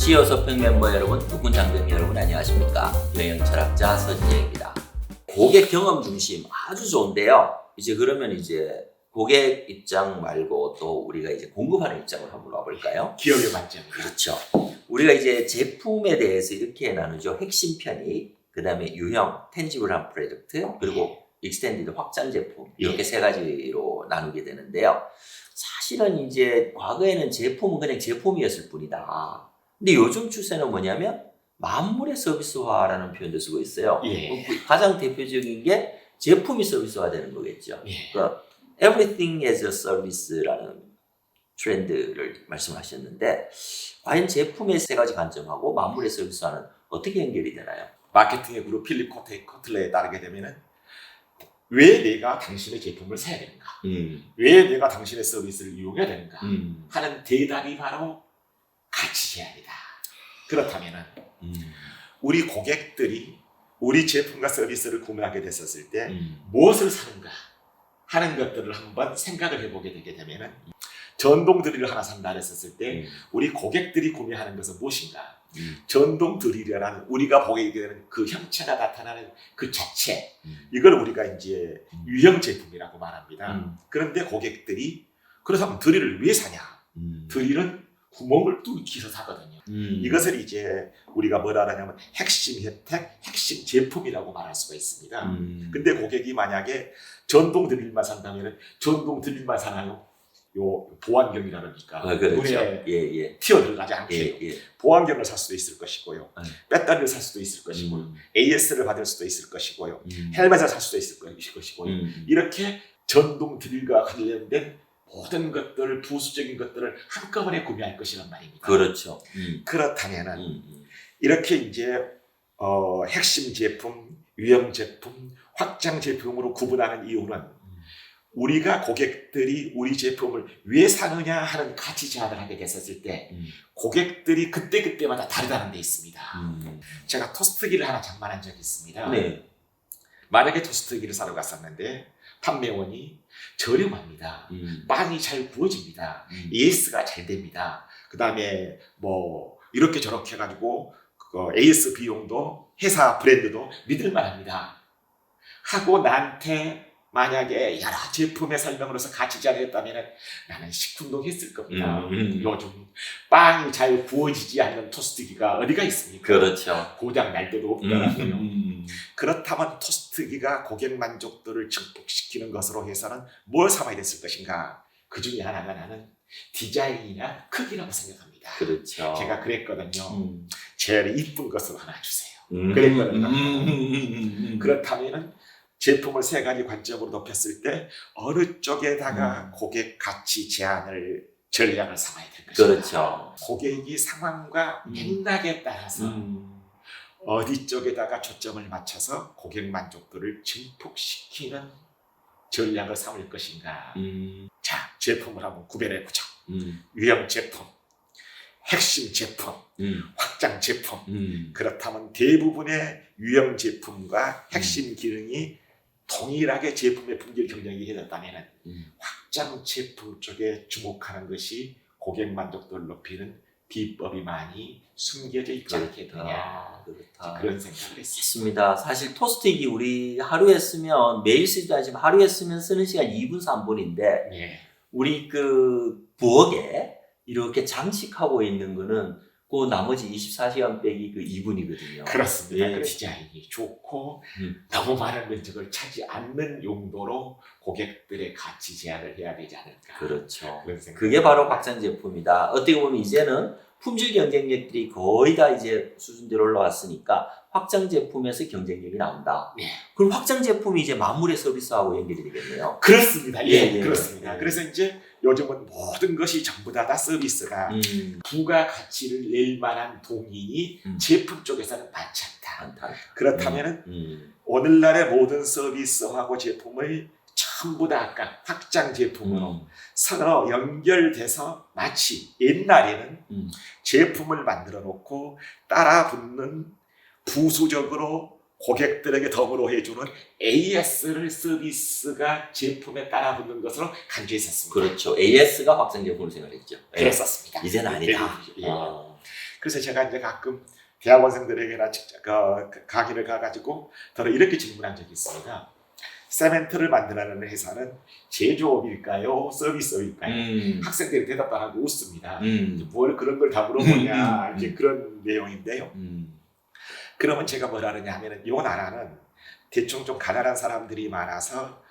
CEO 서평 멤버 여러분, 국군 장병 여러분 안녕하십니까? 경영 철학자 서진영입니다. 고객 경험 중심 아주 좋은데요. 이제 그러면 이제 고객 입장 말고 또 우리가 이제 공급하는 입장을 한번 와볼까요? 기업의 관점. 그렇죠. 우리가 이제 제품에 대해서 이렇게 나누죠. 핵심 편의, 그 다음에 유형, 텐지블한 프로덕트, 그리고 익스텐디드 확장 제품 이렇게 세 가지로 나누게 되는데요. 사실은 이제 과거에는 제품은 그냥 제품이었을 뿐이다. 근데 요즘 추세는 뭐냐면 만물의 서비스화라는 표현도 쓰고 있어요. 예. 가장 대표적인 게 제품이 서비스화되는 거겠죠. 예. 그러니까 everything as a service라는 트렌드를 말씀하셨는데 과연 제품의 세 가지 관점하고 만물의 서비스화는 어떻게 연결이 되나요? 마케팅의 그룹 필립 커틀러에 따르게 되면은 왜 내가 당신의 제품을 사야 되는가? 왜 내가 당신의 서비스를 이용해야 되는가? 하는 대답이 바로 가치 제한이다. 그렇다면은 우리 고객들이 우리 제품과 서비스를 구매하게 됐었을 때 무엇을 사는가 하는 것들을 한번 생각을 해보게 되게 되면은 전동 드릴을 하나 산다 했었을 때 우리 고객들이 구매하는 것은 무엇인가? 전동 드릴이라는 우리가 보게 되는 그 형체가 나타나는 그 자체, 이걸 우리가 이제 유형 제품이라고 말합니다. 그런데 고객들이 그렇다면 드릴을 왜 사냐? 드릴은 구멍을 뚫기 위해서 사거든요. 이것을 이제 우리가 뭐라 하냐면 핵심 혜택, 핵심 제품이라고 말할 수가 있습니다. 근데 고객이 만약에 전동 드릴만 산다면 전동 드릴만 사나요? 요 보안경이라니까 그렇죠. 눈에 튀어들어가지 않게 보안경을 살 수도 있을 것이고요. 배터리를 살 수도 있을 것이고요. AS를 받을 수도 있을 것이고요. 헬멧을 살 수도 있을 것이고요. 이렇게 전동 드릴과 관련된 모든 것들, 부수적인 것들을 한꺼번에 구매할 것이란 말입니다. 그렇죠. 그렇다면은 이렇게 이제 핵심 제품, 유형 제품, 확장 제품으로 구분하는 이유는 우리가 고객들이 우리 제품을 왜 사느냐 하는 가치 제한을 하게 됐었을 때 고객들이 그때그때마다 다르다는 데 있습니다. 제가 토스트기를 하나 장만한 적이 있습니다. 네. 만약에 토스트기를 사러 갔었는데 판매원이 저렴합니다. 빵이 잘 구워집니다. AS가 잘 됩니다. 그 다음에 뭐 이렇게 저렇게 해가지고 AS 비용도 회사 브랜드도 믿을만합니다. 하고 나한테 만약에 여러 제품의 설명을 해서 가치 제한을 했다면 나는 식품동 했을 겁니다. 요즘 빵이 잘 구워지지 않는 토스트기가 어디가 있습니까? 그렇죠. 고장 날 때도 없더라고요. 그렇다면 토스트기가 고객 만족도를 증폭시키는 것으로 해서는 뭘 삼아야 됐을 것인가? 그 중에 하나가 나는 디자인이나 크기라고 생각합니다. 그렇죠. 제가 그랬거든요. 제일 이쁜 것으로 하나 주세요. 그랬거든요. 그렇다면은 제품을 세 가지 관점으로 높였을 때 어느 쪽에다가 고객 가치 제한을 전략을 삼아야 될 것인가. 그렇죠. 고객이 상황과 맥락에 따라서 어디 쪽에다가 초점을 맞춰서 고객 만족도를 증폭시키는 전략을 삼을 것인가. 자, 제품을 한번 구별해 보죠. 유형 제품, 핵심 제품, 확장 제품. 그렇다면 대부분의 유형 제품과 핵심 기능이 동일하게 제품의 품질 경쟁이 해졌다면 확장 제품 쪽에 주목하는 것이 고객 만족도를 높이는 비법이 많이 숨겨져 있지 않겠느냐. 그런 생각을 했습니다. 사실 토스트기 우리 하루에 쓰면 매일 쓰지도 않지만 하루에 쓰면 쓰는 시간 2분 3분인데 우리 그 부엌에 이렇게 장식하고 있는 거는 그 나머지 24시간 빼기 그 2분이거든요. 그렇습니다. 그 디자인이 좋고 너무 많은 면적을 차지 않는 용도로 고객들의 가치 제한을 해야 되지 않을까. 그렇죠. 그게 바로 확장 제품이다. 어떻게 보면 이제는 품질 경쟁력들이 거의 다 이제 수준대로 올라왔으니까 확장 제품에서 경쟁력이 나온다. 그럼 확장 제품이 이제 만물의 서비스하고 연결이 되겠네요. 그렇습니다. 그렇습니다. 그래서 이제 요즘은 모든 것이 전부 다 서비스가 부가 가치를 낼 만한 동인이 제품 쪽에서는 많지 않다. 그렇다면은 오늘날의 모든 서비스하고 제품을 전부 다 아까 확장 제품으로 서로 연결돼서 마치 옛날에는 제품을 만들어 놓고 따라 붙는 부수적으로 고객들에게 덤으로 해주는 AS를 서비스가 제품에 따라 붙는 것으로 간주했었습니다. 그렇죠. AS가 확장 제품을 생각했죠. 그랬었습니다. 이제는 아니다. 그래서 제가 이제 가끔 대학원생들에게나 강의를 가가지고 저는 이렇게 질문한 적이 있습니다. 세멘트를 만드는 회사는 제조업일까요? 서비스업일까요? 학생들이 대답도 안 하고 웃습니다. 뭘 그런 걸 다 물어보냐 이제 그런 내용인데요. 그러면 제가 뭐라 그러냐 하면은 이 나라는 대충 좀 가난한 사람들이 많아서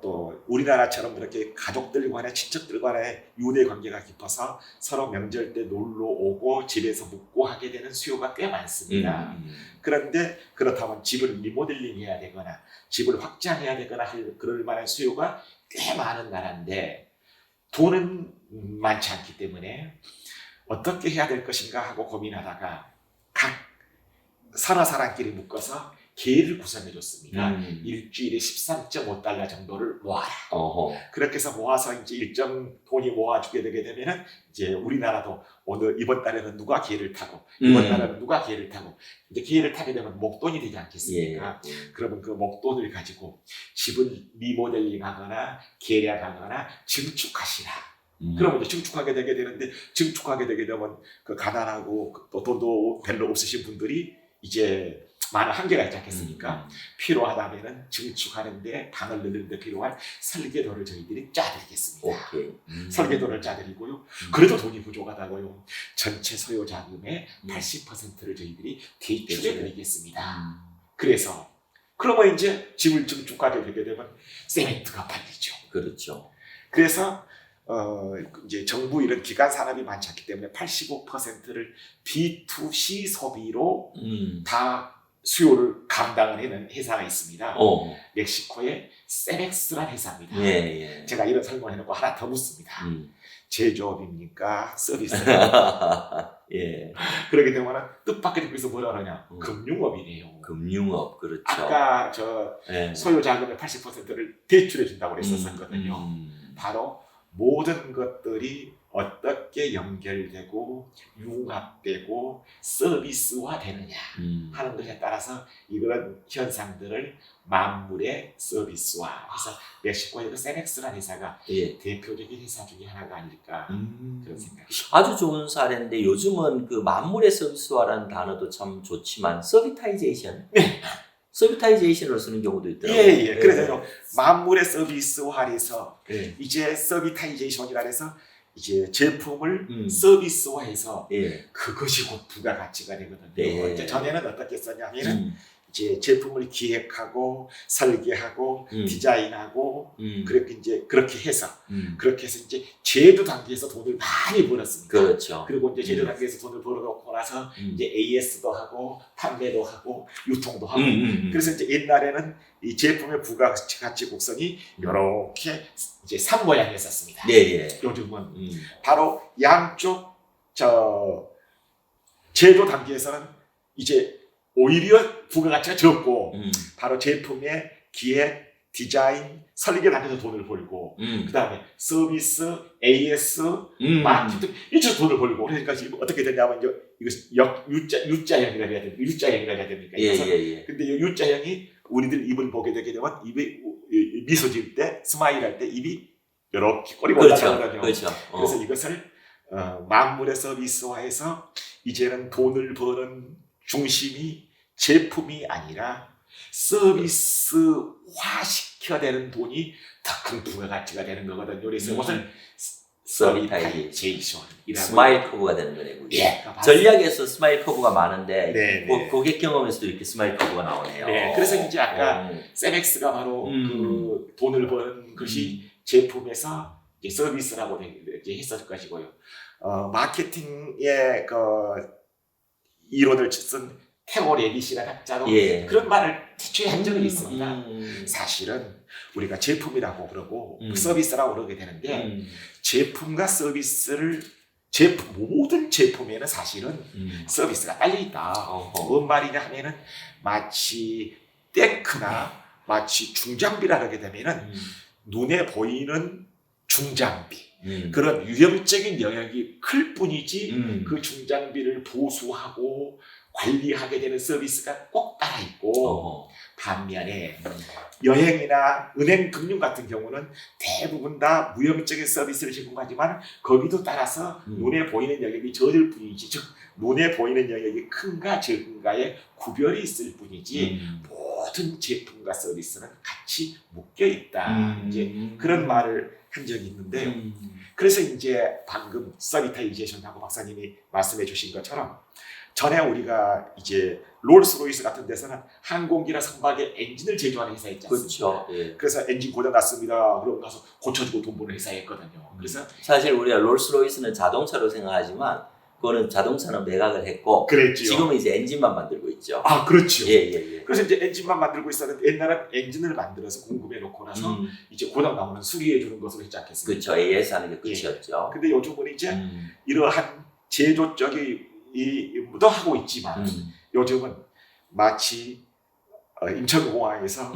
또 우리나라처럼 그렇게 가족들 간에 친척들 간에 유대 관계가 깊어서 서로 명절 때 놀러 오고 집에서 묵고 하게 되는 수요가 꽤 많습니다. 그런데 그렇다면 집을 리모델링 해야 되거나 집을 확장해야 되거나 할 그럴 만한 수요가 꽤 많은 나라인데 돈은 많지 않기 때문에 어떻게 해야 될 것인가 하고 고민하다가 각 서너 사람끼리 묶어서 계획을 구성해 줬습니다. 일주일에 13.5달러 정도를 모아라. 그렇게 해서 모아서 이제 일정 돈이 모아주게 되게 되면은 이제 우리나라도 오늘 이번 달에는 누가 계획을 타고 이번 달에는 누가 계획을 타고 이제 계획을 타게 되면 목돈이 되지 않겠습니까? 그러면 그 목돈을 가지고 집을 리모델링하거나 계략하거나 증축하시라. 그러면 이제 증축하게 되게 되는데 증축하게 되게 되면 그 가난하고 또 돈도 별로 없으신 분들이 이제 많은 한계가 있지 않겠습니까? 필요하다면 증축하는데 방을 늘리는데 필요한 설계도를 저희들이 짜드리겠습니다. 설계도를 짜드리고요. 그래도 돈이 부족하다고요. 전체 소요 자금의 80%를 저희들이 대출해 드리겠습니다. 그래서 그러면 이제 집을 증축하게 되게 되면 세멘트가 팔리죠. 그렇죠. 그래서 이제 정부 이런 기관 산업이 많지 않기 때문에 85%를 B2C 소비로 다 수요를 감당을 하는 회사가 있습니다. 멕시코의 세벡스라는 회사입니다. 제가 이런 설명을 해놓고 하나 더 묻습니다. 제조업입니까? 서비스입니까? 그렇게 되면 뜻밖의 그래서 뭐라 그러냐? 금융업이네요. 금융업, 그렇죠. 아까 저 소요 자금의 80%를 대출해 준다고 그랬었거든요. 바로 모든 것들이 어떻게 연결되고 융합되고 서비스화 되느냐 하는 것에 따라서 이런 현상들을 만물의 서비스화 해서 멕시코의 그 세넥스라는 회사가 대표적인 회사 중에 하나가 아닐까 그런 생각이 아주 좋은 사례인데 요즘은 그 만물의 서비스화라는 단어도 참 좋지만 서비타이제이션 서비타이제이션으로 쓰는 경우도 있더라고요. 그래서 만물의 서비스화에서 이제 서비타이제이션이라 해서 이제 제품을 서비스화해서 그것이 곧 부가가치가 되거든요. 이제 전에는 어떻게 썼냐면은 이제 제품을 기획하고 설계하고 디자인하고 그렇게 해서 이제 제조 단계에서 돈을 많이 벌었습니다. 그렇죠. 그리고 이제 제조 단계에서 돈을 벌어놓고 나서 이제 AS도 하고 판매도 하고 유통도 하고 그래서 이제 옛날에는 이 제품의 부가가치 곡선이 이렇게 이제 산 모양이었습니다. 요즘은 바로 양쪽 제조 단계에서는 이제 오히려 부가가치가 적고 바로 제품의 기획, 디자인, 설계 단계에서 돈을 벌고 그 다음에 서비스, AS, 마케팅 이쪽에서 돈을 벌고 그러니까 지금 어떻게 되냐면 이거 U자형이라 해야 됩니까? U자형이라 해야 됩니까? 근데 이 U자형이 우리들 입을 보게 되게 되면 입이 미소 지을 때 스마일 할 때 입이 이렇게 꼬리가 올라가거든요. 그래서 이것을 만물의 서비스화해서 이제는 돈을 버는 중심이 제품이 아니라 서비스화 시켜야 되는 돈이 더 큰 부가가치가 되는 거거든요. 그래서 이것을 서비타이제이션이라고 스마일 커브가 되는 거네요. 전략에서 스마일 커브가 많은데 고객 경험에서도 이렇게 스마일 커브가 나오네요. 그래서 이제 아까 세벡스가 바로 그 돈을 버는 것이 제품에서 이제 서비스라고 이제 했었을 것이고요. 마케팅의 그 이론을 쓴 테오 레빗이라는 학자도 그런 말을 태초에 한 적이 있습니다. 사실은 우리가 제품이라고 그러고 서비스라고 그러게 되는데 제품과 서비스를 모든 제품에는 사실은 서비스가 딸려 있다. 뭔 말이냐 하면은 마치 탱크나 마치 중장비라 하게 되면은 눈에 보이는 중장비 그런 유형적인 영역이 클 뿐이지 그 중장비를 보수하고 관리하게 되는 서비스가 꼭 따라 있고 반면에 여행이나 은행, 금융 같은 경우는 대부분 다 무형적인 서비스를 제공하지만 거기도 따라서 눈에 보이는 영역이 적을 뿐이지, 즉 눈에 보이는 영역이 큰가 적은가의 구별이 있을 뿐이지 모든 제품과 서비스는 같이 묶여 있다. 이제 그런 말을 한 적이 있는데요. 그래서 이제 방금 서비타이제이션하고 박사님이 말씀해 주신 것처럼 전에 우리가 이제 롤스로이스 같은 데서는 항공기나 선박의 엔진을 제조하는 회사였지 않습니까? 그렇죠. 예. 그래서 엔진 고장 났습니다. 그러고 나서 고쳐주고 돈 버는 회사였거든요. 그래서 사실 우리가 롤스로이스는 자동차로 생각하지만 그거는 자동차는 매각을 했고 그랬지요. 지금은 이제 엔진만 만들고 있죠. 아, 그렇죠. 예. 그래서 이제 엔진만 만들고 있었는데 옛날엔 엔진을 만들어서 공급해 놓고 나서 이제 고장 나오면 수리해 주는 것으로 했지 않겠습니까? 그렇죠. AS 하는 게 끝이었죠. 근데 요즘은 이제 이러한 제조 쪽이 도 하고 있지만 요즘은 마치 인천공항에서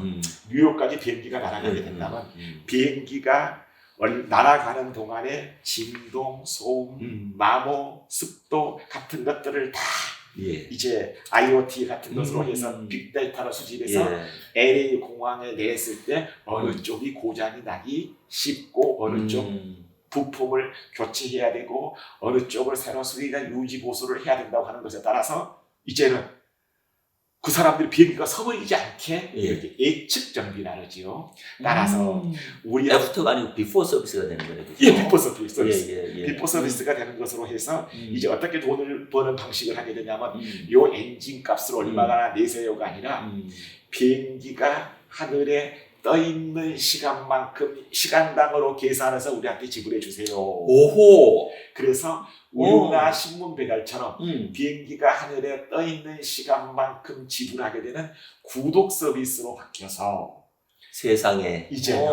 뉴욕까지 비행기가 날아가게 된다면 비행기가 날아가는 동안에 진동, 소음, 마모, 습도 같은 것들을 다 이제 IoT 같은 것으로 해서 빅데이터를 수집해서 LA 공항에 냈을 때 어느 쪽이 고장이 나기 쉽고 어느 쪽 부품을 교체해야 되고 어느 쪽을 새로 수리나 유지 보수를 해야 된다고 하는 것에 따라서 이제는 그 사람들이 비행기가 서버리지 않게 이렇게 예측 정비를 하지요. 따라서 우리 애프터가 아니고 비포 서비스가 되는 거예요. 그렇죠? 비포 서비스. 예. 비포 서비스가 되는 것으로 해서 이제 어떻게 돈을 버는 방식을 하게 되냐면 요 엔진 값을 얼마나 내세요가 아니라 비행기가 하늘에 떠 있는 시간만큼 시간당으로 계산해서 우리한테 지불해 주세요. 오호. 그래서 우유나 신문 배달처럼 비행기가 하늘에 떠 있는 시간만큼 지불하게 되는 구독 서비스로 바뀌어서 세상에 이제는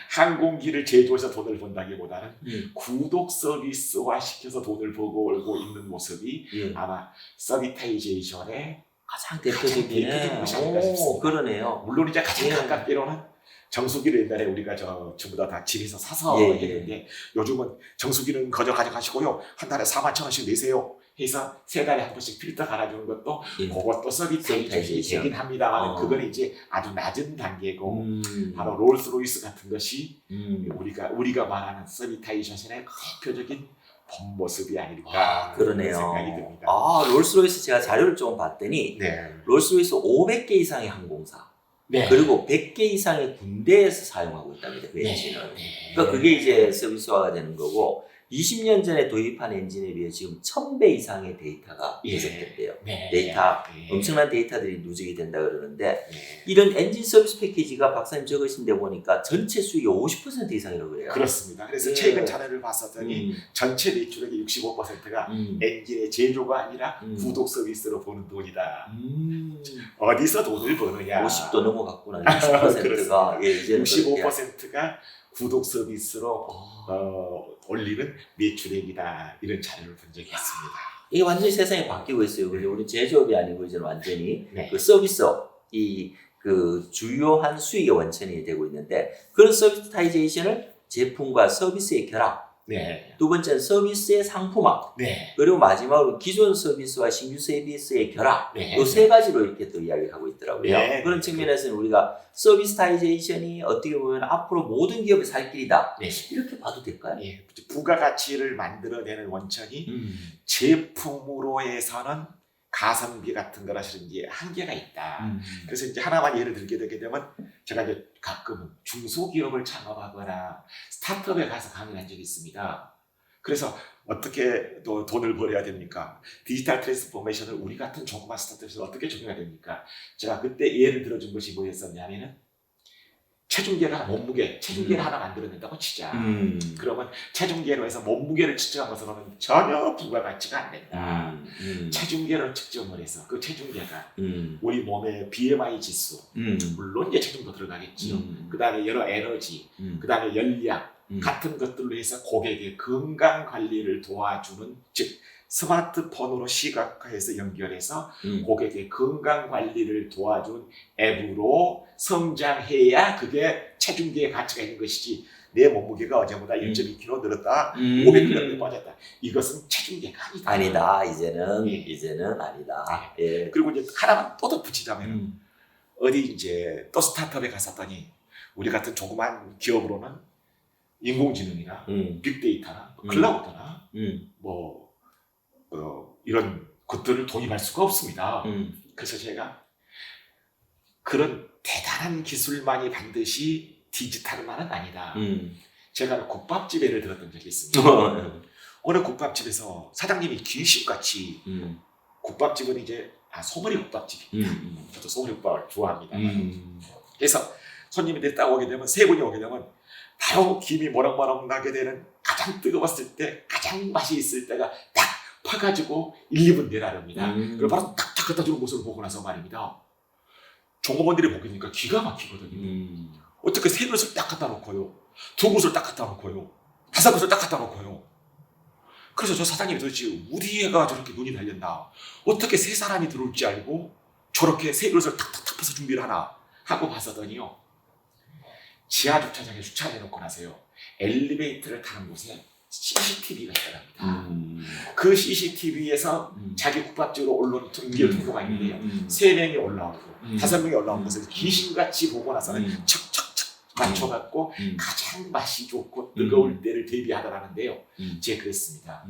항공기를 제조해서 돈을 번다기보다는 구독 서비스화 시켜서 돈을 벌고 있는 모습이 아마 서비타이제이션의 가장 대표적인 것이 아닐까 싶습니다. 그러네요. 물론 이제 가장 가깝게로는 정수기를 옛날에 우리가 전부 다 집에서 사서 했는데 요즘은 정수기는 거저 가져가시고요. 한 달에 41,000원씩 내세요. 해서 3달에 한 번씩 필터 갈아주는 것도 그것도 서비타이제이션이긴 합니다만 그건 이제 아주 낮은 단계고 바로 롤스로이스 같은 것이 우리가 말하는 서비타이제이션의 대표적인 본 모습이 아닐까 그러네요. 생각이 듭니다. 롤스로이스 제가 자료를 좀 봤더니 롤스로이스 500개 이상의 항공사 그리고 100개 이상의 군대에서 사용하고 있답니다. 그 엔진을. 그러니까 그게 이제 서비스화가 되는 거고 20년 전에 도입한 엔진에 비해 지금 1000배 이상의 데이터가 누적된대요. 데이터, 엄청난 데이터들이 누적이 된다 그러는데 이런 엔진 서비스 패키지가 박사님 적으신 데 보니까 전체 수익의 50% 이상이라고 그래요. 그렇습니다. 그래서 최근 자료를 봤었더니 전체 매출액의 65%가 엔진의 제조가 아니라 구독 서비스로 버는 돈이다. 어디서 돈을 버느냐. 50도 넘어갔구나. 60%가 이제는 65%가 구독 서비스로 올리는 매출액이다. 이런 자료를 본 적이 있습니다. 이게 완전히 세상이 바뀌고 있어요. 그죠? 우리 제조업이 아니고 이제는 완전히 그 서비스업, 그 주요한 수익의 원천이 되고 있는데 그런 서비스타이제이션을 제품과 서비스의 결합. 두 번째는 서비스의 상품화. 그리고 마지막으로 기존 서비스와 신규 서비스의 결합. 이 3가지로 이렇게 또 이야기를 하고 있더라고요. 그런 측면에서는 우리가 서비스타이제이션이 어떻게 보면 앞으로 모든 기업의 살 길이다. 이렇게 봐도 될까요? 부가가치를 만들어내는 원천이 제품으로 해서는 가성비 같은 거라 실은 이제 한계가 있다. 그래서 이제 하나만 예를 들게 되게 되면 제가 이제 가끔 중소기업을 창업하거나 스타트업에 가서 강의를 한 적이 있습니다. 그래서 어떻게 또 돈을 벌어야 됩니까? 디지털 트랜스포메이션을 우리 같은 조그만 스타트업에서 어떻게 적용해야 됩니까? 제가 그때 예를 들어준 것이 뭐였었냐면은 체중계가 몸무게, 체중계를 하나 만들어낸다고 치자. 그러면 체중계로 해서 몸무게를 측정한 것으로는 전혀 부가가치가 안 된다. 체중계를 측정을 해서 그 체중계가 우리 몸의 BMI 지수, 물론 이제 체중도 들어가겠지요. 그 다음에 여러 에너지, 그 다음에 열량 같은 것들로 해서 고객의 건강 관리를 도와주는, 즉 스마트폰으로 시각화해서 연결해서 고객의 건강 관리를 도와준 앱으로 성장해야 그게 체중계의 가치가 있는 것이지 내 몸무게가 어제보다 1.2kg 늘었다 500g 빠졌다 이것은 체중계가 아니다. 이제는 아니다. 그리고 이제 하나만 또 덧붙이자면 어디 이제 또 스타트업에 갔었더니 우리 같은 조그만 기업으로는 인공지능이나 빅데이터나 클라우드나 뭐 이런 것들을 도입할 수가 없습니다. 그래서 제가 그런 대단한 기술만이 반드시 디지털만은 아니다. 제가 국밥집 예를 들었던 적이 있습니다. 어느 국밥집에서 사장님이 귀신같이 국밥집은 이제 소머리 국밥집입니다. 저도 소머리 국밥을 좋아합니다. 그래서 손님들이 딱 오게 되면 세 분이 오게 되면 바로 김이 모락모락 나게 되는 가장 뜨거웠을 때 가장 맛이 있을 때가 딱 파가지고 1, 2분 내라릅니다. 그리고 바로 딱 갖다 주는 모습을 보고 나서 말입니다. 종업원들이 보니까 기가 막히거든요. 어떻게 세 그릇을 딱 갖다 놓고요. 두 그릇을 딱 갖다 놓고요. 다섯 그릇을 딱 갖다 놓고요. 그래서 저 사장님이 도대체 우리 애가 저렇게 눈이 달렸나. 어떻게 세 사람이 들어올지 알고 저렇게 세 그릇을 탁탁탁 퍼서 준비를 하나 하고 봤더니요. 지하 주차장에 주차해 놓고 나서요. 엘리베이터를 타는 곳에 CCTV가 있더랍니다. 그 CCTV에서 자기 국밥집으로 올라오는 연결 통로가 있는데요. 3명이 올라오고 5명이 올라온 것을 귀신같이 보고 나서는 척척척 맞춰갖고 가장 맛이 좋고 뜨거울 때를 대비하더라는데요. 제가 그랬습니다.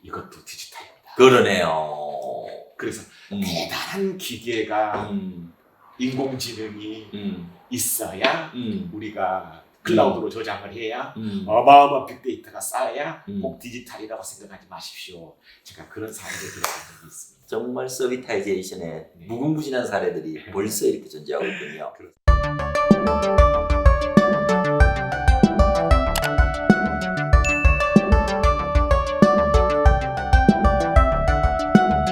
이것도 디지털입니다. 그러네요. 그래서 대단한 기계가 인공지능이 있어야 우리가 클라우드로 저장을 해야 어마어마한 빅데이터가 쌓여야 꼭 디지털이라고 생각하지 마십시오. 제가 그런 사례를 들었던 적이 있습니다. 정말 서비타이제이션의 무궁무진한 사례들이 벌써 이렇게 존재하고 있군요. 그렇습니다.